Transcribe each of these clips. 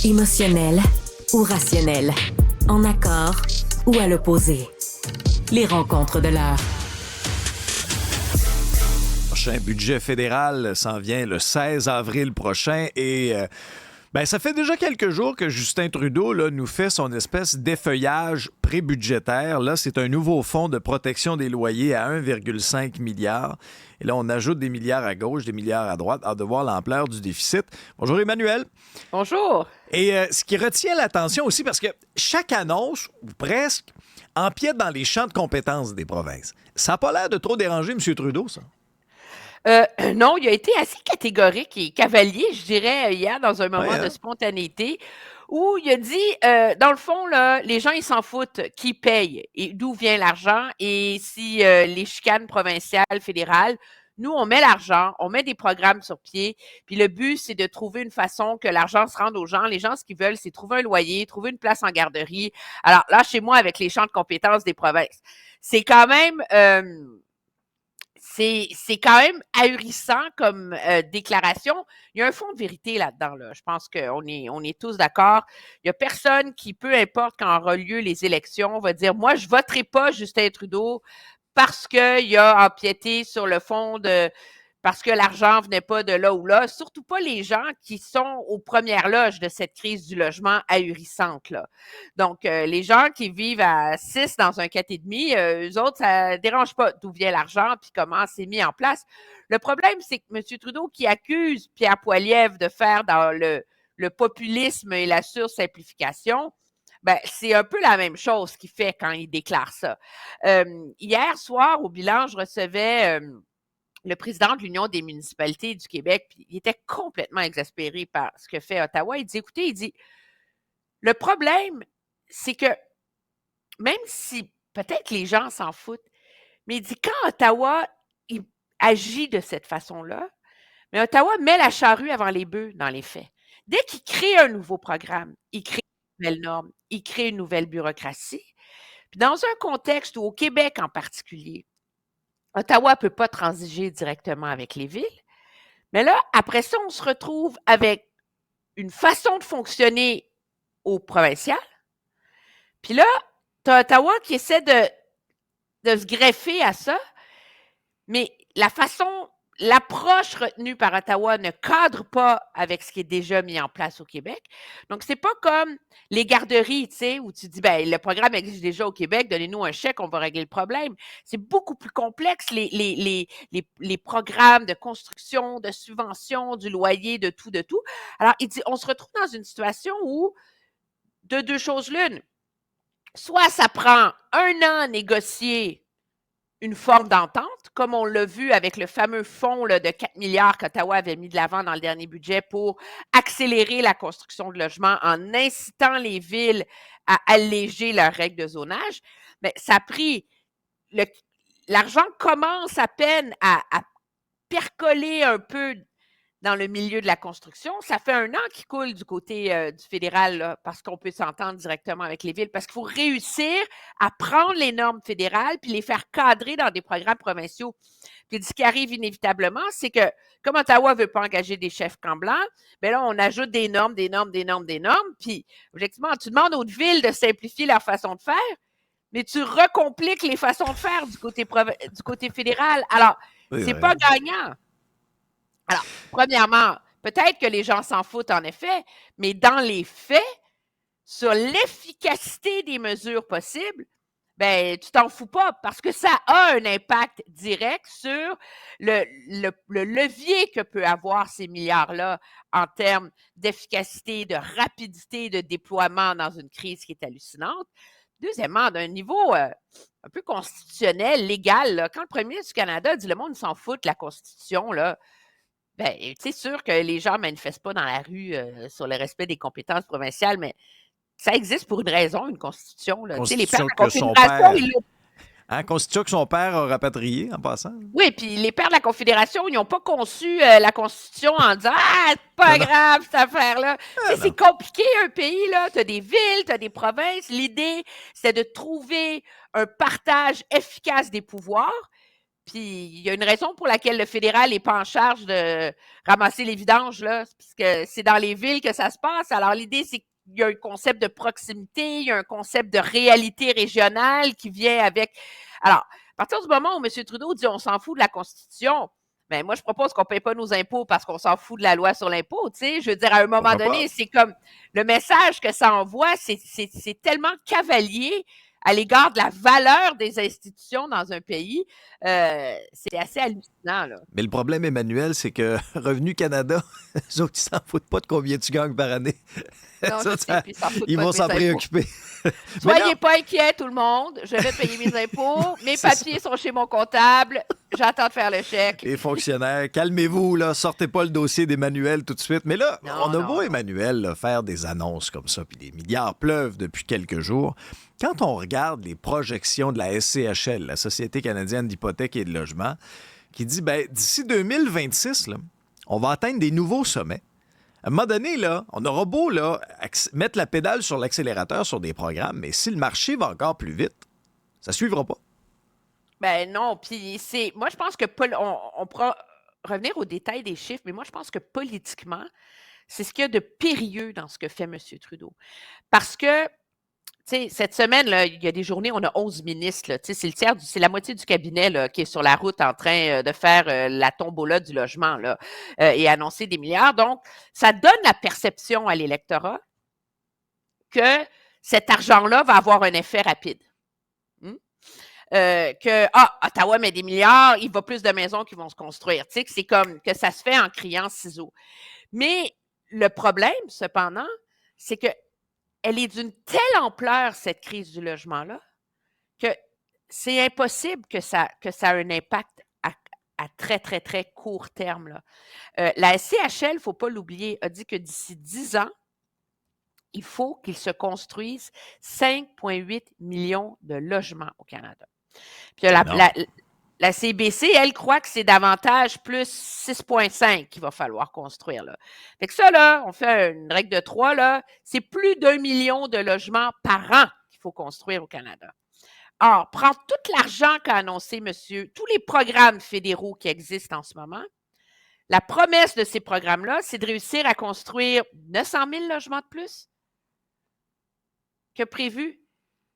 Émotionnel ou rationnel, en accord ou à l'opposé. Les rencontres de l'heure. Le prochain budget fédéral s'en vient le 16 avril prochain et ça fait déjà quelques jours que Justin Trudeau là, nous fait son espèce d'effeuillage pré-budgétaire. Là, c'est un nouveau fonds de protection des loyers à 1,5 milliard. Et là, on ajoute des milliards à gauche, des milliards à droite, hâte de voir l'ampleur du déficit. Bonjour Emmanuel. Bonjour. Et ce qui retient l'attention aussi, parce que chaque annonce, ou presque, empiète dans les champs de compétences des provinces. Ça n'a pas l'air de trop déranger M. Trudeau, ça. Non, il a été assez catégorique et cavalier, je dirais, hier, dans un moment de hein? spontanéité, où il a dit, dans le fond, là, les gens, ils s'en foutent qui paye et d'où vient l'argent et si les chicanes provinciales, fédérales, nous, on met l'argent, on met des programmes sur pied, puis le but, c'est de trouver une façon que l'argent se rende aux gens. Les gens, ce qu'ils veulent, c'est trouver un loyer, trouver une place en garderie. Alors là, chez moi, avec les champs de compétences des provinces, c'est quand même... c'est quand même ahurissant comme déclaration. Il y a un fond de vérité là-dedans. Là. Je pense qu'on est tous d'accord. Il n'y a personne qui, peu importe quand aura lieu les élections, va dire « Moi, je ne voterai pas Justin Trudeau parce qu'il a empiété sur le fond de... » parce que l'argent venait pas de là ou là, surtout pas les gens qui sont aux premières loges de cette crise du logement ahurissante. Là. Donc, les gens qui vivent à 6 dans un 4,5, eux autres, ça dérange pas d'où vient l'argent puis comment c'est mis en place. Le problème, c'est que M. Trudeau qui accuse Pierre Poilievre de faire dans le populisme et la sursimplification, ben, c'est un peu la même chose qu'il fait quand il déclare ça. Hier soir, au bilan, je recevais... le président de l'Union des municipalités du Québec, puis il était complètement exaspéré par ce que fait Ottawa. Il dit, écoutez, il dit, le problème, c'est que même si peut-être les gens s'en foutent, mais il dit, quand Ottawa il agit de cette façon-là, mais Ottawa met la charrue avant les bœufs dans les faits. Dès qu'il crée un nouveau programme, il crée une nouvelle norme, il crée une nouvelle bureaucratie. Puis dans un contexte où, au Québec en particulier, Ottawa ne peut pas transiger directement avec les villes, mais là, après ça, on se retrouve avec une façon de fonctionner au provincial. Puis là, tu as Ottawa qui essaie de se greffer à ça, mais l'approche retenue par Ottawa ne cadre pas avec ce qui est déjà mis en place au Québec. Donc, c'est pas comme les garderies, tu sais, où tu dis, ben, le programme existe déjà au Québec, donnez-nous un chèque, on va régler le problème. C'est beaucoup plus complexe, les programmes de construction, de subvention, du loyer, de tout, de tout. Alors, il dit, on se retrouve dans une situation où, de deux choses l'une, soit ça prend 1 an à négocier une forme d'entente, comme on l'a vu avec le fameux fonds là, de 4 milliards qu'Ottawa avait mis de l'avant dans le dernier budget pour accélérer la construction de logements en incitant les villes à alléger leurs règles de zonage. Mais ça a pris... L'argent commence à peine à percoler un peu dans le milieu de la construction. Ça fait 1 an qu'il coule du côté du fédéral, là, parce qu'on peut s'entendre directement avec les villes, parce qu'il faut réussir à prendre les normes fédérales puis les faire cadrer dans des programmes provinciaux. Puis ce qui arrive inévitablement, c'est que comme Ottawa ne veut pas engager des chefs camps blancs, bien là, on ajoute des normes, puis objectivement, tu demandes aux villes de simplifier leur façon de faire, mais tu recompliques les façons de faire du côté fédéral. Alors, Oui, c'est oui. pas gagnant. Alors, premièrement, peut-être que les gens s'en foutent en effet, mais dans les faits, sur l'efficacité des mesures possibles, ben, tu t'en fous pas parce que ça a un impact direct sur le levier que peut avoir ces milliards-là en termes d'efficacité, de rapidité de déploiement dans une crise qui est hallucinante. Deuxièmement, d'un niveau un peu constitutionnel, légal, là, quand le premier ministre du Canada dit « le monde s'en fout de la Constitution », là, ben, c'est sûr que les gens ne manifestent pas dans la rue sur le respect des compétences provinciales, mais ça existe pour une raison, une constitution. Là. Les pères Constitution de la que son Confédération, père... ils l'ont. Constitution que son père a rapatriée, en passant. Oui, puis les pères de la Confédération, ils n'ont pas conçu la Constitution en disant Ah, c'est Non, pas non. grave, cette affaire-là. Ah, C'est non. compliqué, un pays, là. Tu as des villes, tu as des provinces. L'idée, c'est de trouver un partage efficace des pouvoirs. Puis il y a une raison pour laquelle le fédéral n'est pas en charge de ramasser les vidanges, là, puisque c'est dans les villes que ça se passe. Alors l'idée, c'est qu'il y a un concept de proximité, il y a un concept de réalité régionale qui vient avec. Alors, à partir du moment où M. Trudeau dit on s'en fout de la Constitution, ben moi, je propose qu'on ne paye pas nos impôts parce qu'on s'en fout de la loi sur l'impôt. Tu sais, je veux dire, à un moment donné, c'est comme le message que ça envoie, c'est tellement cavalier à l'égard de la valeur des institutions dans un pays. C'est assez hallucinant, là. Mais le problème, Emmanuel, c'est que Revenu Canada, eux autres, ils s'en foutent pas de combien tu gagnes par année. Non, Ils vont s'en préoccuper. Soyez pas inquiets, tout le monde. Je vais payer mes impôts. Mes papiers sont chez mon comptable. J'attends de faire le chèque. Les fonctionnaires, calmez-vous, là. Sortez pas le dossier d'Emmanuel tout de suite. Mais là, on a beau Emmanuel là, faire des annonces comme ça, puis des milliards pleuvent depuis quelques jours. Quand on regarde les projections de la SCHL, la Société canadienne d'hypothèques et de logement, qui dit, d'ici 2026, là, on va atteindre des nouveaux sommets. À un moment donné, là, on aura beau là, mettre la pédale sur l'accélérateur sur des programmes, mais si le marché va encore plus vite, ça ne suivra pas. Ben non, puis moi, je pense que on pourra revenir aux détails des chiffres, mais moi, je pense que politiquement, c'est ce qu'il y a de périlleux dans ce que fait M. Trudeau. Parce que, tu sais, cette semaine, là, il y a des journées, on a 11 ministres. Là, c'est la moitié du cabinet là, qui est sur la route en train de faire la tombola du logement là, et annoncer des milliards. Donc, ça donne la perception à l'électorat que cet argent-là va avoir un effet rapide. Ottawa met des milliards, il va plus de maisons qui vont se construire. Tu sais, que c'est comme que ça se fait en criant ciseaux. Mais le problème, cependant, c'est que elle est d'une telle ampleur, cette crise du logement-là, que c'est impossible que ça ait un impact à très, très, très court terme. Là. La SCHL, il ne faut pas l'oublier, a dit que d'ici 10 ans, il faut qu'il se construise 5,8 millions de logements au Canada. Puis la CBC, elle croit que c'est davantage plus 6,5 qu'il va falloir construire. Là. Fait que ça, là, on fait une règle de 3, là, c'est plus d'1 million de logements par an qu'il faut construire au Canada. Or, prendre tout l'argent qu'a annoncé tous les programmes fédéraux qui existent en ce moment, la promesse de ces programmes-là, c'est de réussir à construire 900 000 logements de plus que prévu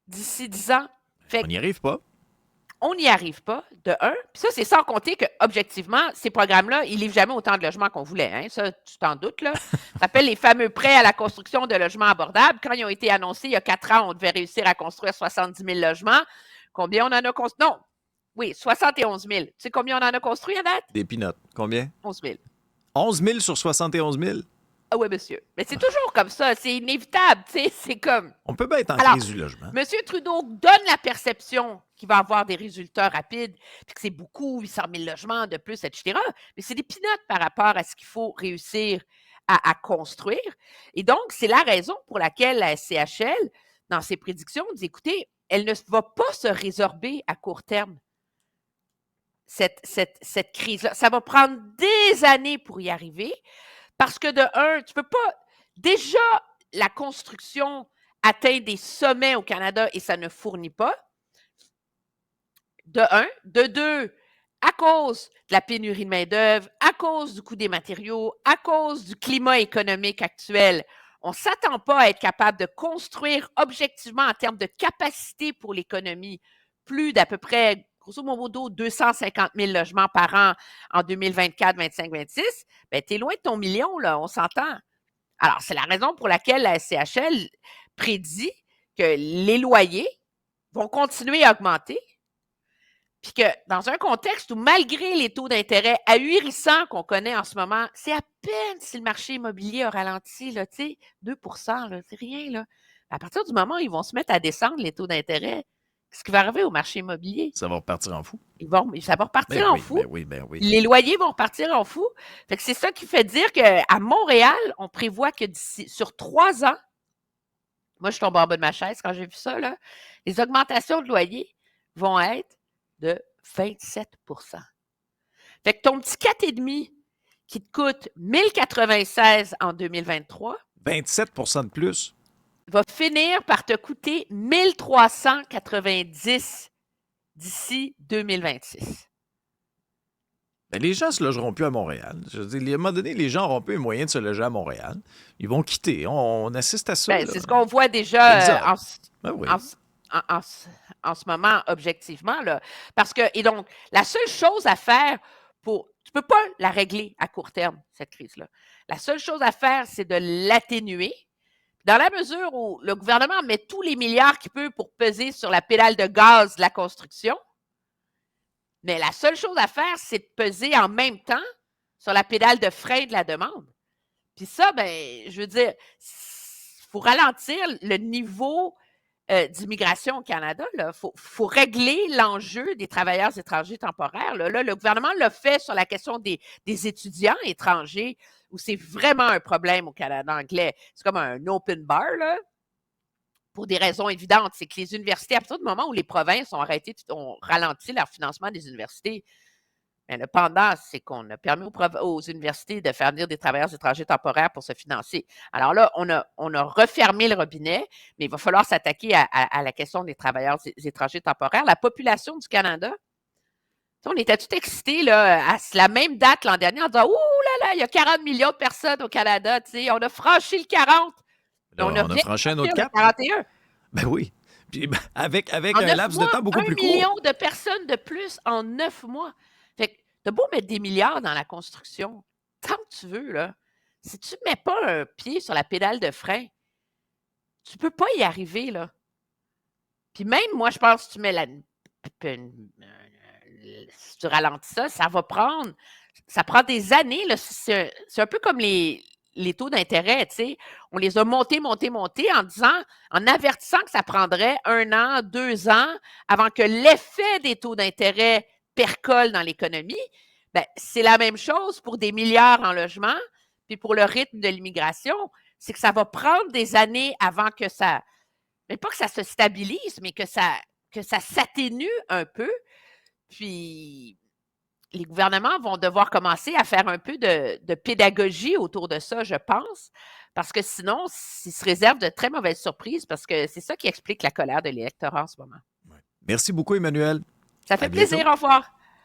d'ici 10 ans. On n'y arrive pas. On n'y arrive pas, de un. Puis ça, c'est sans compter que, objectivement, ces programmes-là, ils livrent jamais autant de logements qu'on voulait. Hein? Ça, tu t'en doutes, là. Ça s'appelle les fameux prêts à la construction de logements abordables. Quand ils ont été annoncés il y a 4 ans, on devait réussir à construire 70 000 logements. Combien on en a construit? Non. Oui, 71 000. Tu sais combien on en a construit à date? Des pinottes. Combien? 11 000. 11 000 sur 71 000? Ah oui, monsieur. Mais c'est toujours comme ça. C'est inévitable. Tu sais, c'est comme... On peut bien être en crise du logement. M. Trudeau donne la perception qu'il va avoir des résultats rapides, puis que c'est beaucoup, 800 000 logements de plus, etc. Mais c'est des pinottes par rapport à ce qu'il faut réussir à construire. Et donc, c'est la raison pour laquelle la SCHL, dans ses prédictions, dit, écoutez, elle ne va pas se résorber à court terme, cette crise-là. Ça va prendre des années pour y arriver, parce que de un, tu peux pas... Déjà, la construction atteint des sommets au Canada et ça ne fournit pas. De un. De deux, à cause de la pénurie de main-d'œuvre, à cause du coût des matériaux, à cause du climat économique actuel, on ne s'attend pas à être capable de construire objectivement en termes de capacité pour l'économie plus d'à peu près, grosso modo, 250 000 logements par an en 2024, 25, 26. Bien, tu es loin de ton million, là, on s'entend. Alors, c'est la raison pour laquelle la SCHL prédit que les loyers vont continuer à augmenter, puis que dans un contexte où, malgré les taux d'intérêt ahurissants qu'on connaît en ce moment, c'est à peine si le marché immobilier a ralenti, là, tu sais, 2 là, c'est rien, là. À partir du moment où ils vont se mettre à descendre les taux d'intérêt, ce qui va arriver au marché immobilier? Ça va repartir en fou. Ça va repartir en fou. Ben oui. Les loyers vont repartir en fou. Fait que c'est ça qui fait dire qu'à Montréal, on prévoit que sur 3 ans, moi, je tombe en bas de ma chaise quand j'ai vu ça, là, les augmentations de loyers vont être de 27 %. Fait que ton petit 4,5 qui te coûte 1096 en 2023, 27 de plus, va finir par te coûter 1390 d'ici 2026. Ben, les gens ne se logeront plus à Montréal. Je veux dire, à un moment donné, les gens n'auront plus les moyens de se loger à Montréal. Ils vont quitter. On assiste à ça. Ben, Là. c'est ce qu'on voit déjà Exact. en, Ben oui. en ce moment, objectivement. Là. Parce que, et donc, la seule chose à faire pour. Tu ne peux pas la régler à court terme, cette crise-là. La seule chose à faire, c'est de l'atténuer. Dans la mesure où le gouvernement met tous les milliards qu'il peut pour peser sur la pédale de gaz de la construction, mais la seule chose à faire, c'est de peser en même temps sur la pédale de frein de la demande. Puis ça, ben, je veux dire, il faut ralentir le niveau d'immigration au Canada. Il faut régler l'enjeu des travailleurs étrangers temporaires. Là, le gouvernement l'a fait sur la question des étudiants étrangers, où c'est vraiment un problème au Canada anglais. C'est comme un open bar, là, pour des raisons évidentes. C'est que les universités, à partir du moment où les provinces ont ralenti leur financement des universités, mais le pendant, c'est qu'on a permis aux universités de faire venir des travailleurs étrangers temporaires pour se financer. Alors là, on a refermé le robinet, mais il va falloir s'attaquer à la question des travailleurs étrangers temporaires. La population du Canada, on était tout excités là, à la même date l'an dernier en disant « Ouh là là, il y a 40 millions de personnes au Canada, on a franchi le 40. » Là, on a franchi un autre cap. 41. Ben oui. Puis, avec un laps mois, de temps beaucoup plus court. 1 million de personnes de plus en 9 mois. Fait que t'as beau mettre des milliards dans la construction, tant que tu veux, là, si tu ne mets pas un pied sur la pédale de frein, tu ne peux pas y arriver, là. Puis même, moi, je pense que si tu mets si tu ralentis ça, ça prend des années, là. C'est un peu comme les taux d'intérêt, tu sais. On les a montés en avertissant que ça prendrait 1 an, 2 ans avant que l'effet des taux d'intérêt percole dans l'économie. Ben, c'est la même chose pour des milliards en logement, puis pour le rythme de l'immigration. C'est que ça va prendre des années avant que ça, mais pas que ça se stabilise, mais que ça s'atténue un peu. Puis les gouvernements vont devoir commencer à faire un peu de pédagogie autour de ça, je pense, parce que sinon, ils se réservent de très mauvaises surprises, parce que c'est ça qui explique la colère de l'électorat en ce moment. Merci beaucoup, Emmanuel. Ça fait plaisir, au revoir.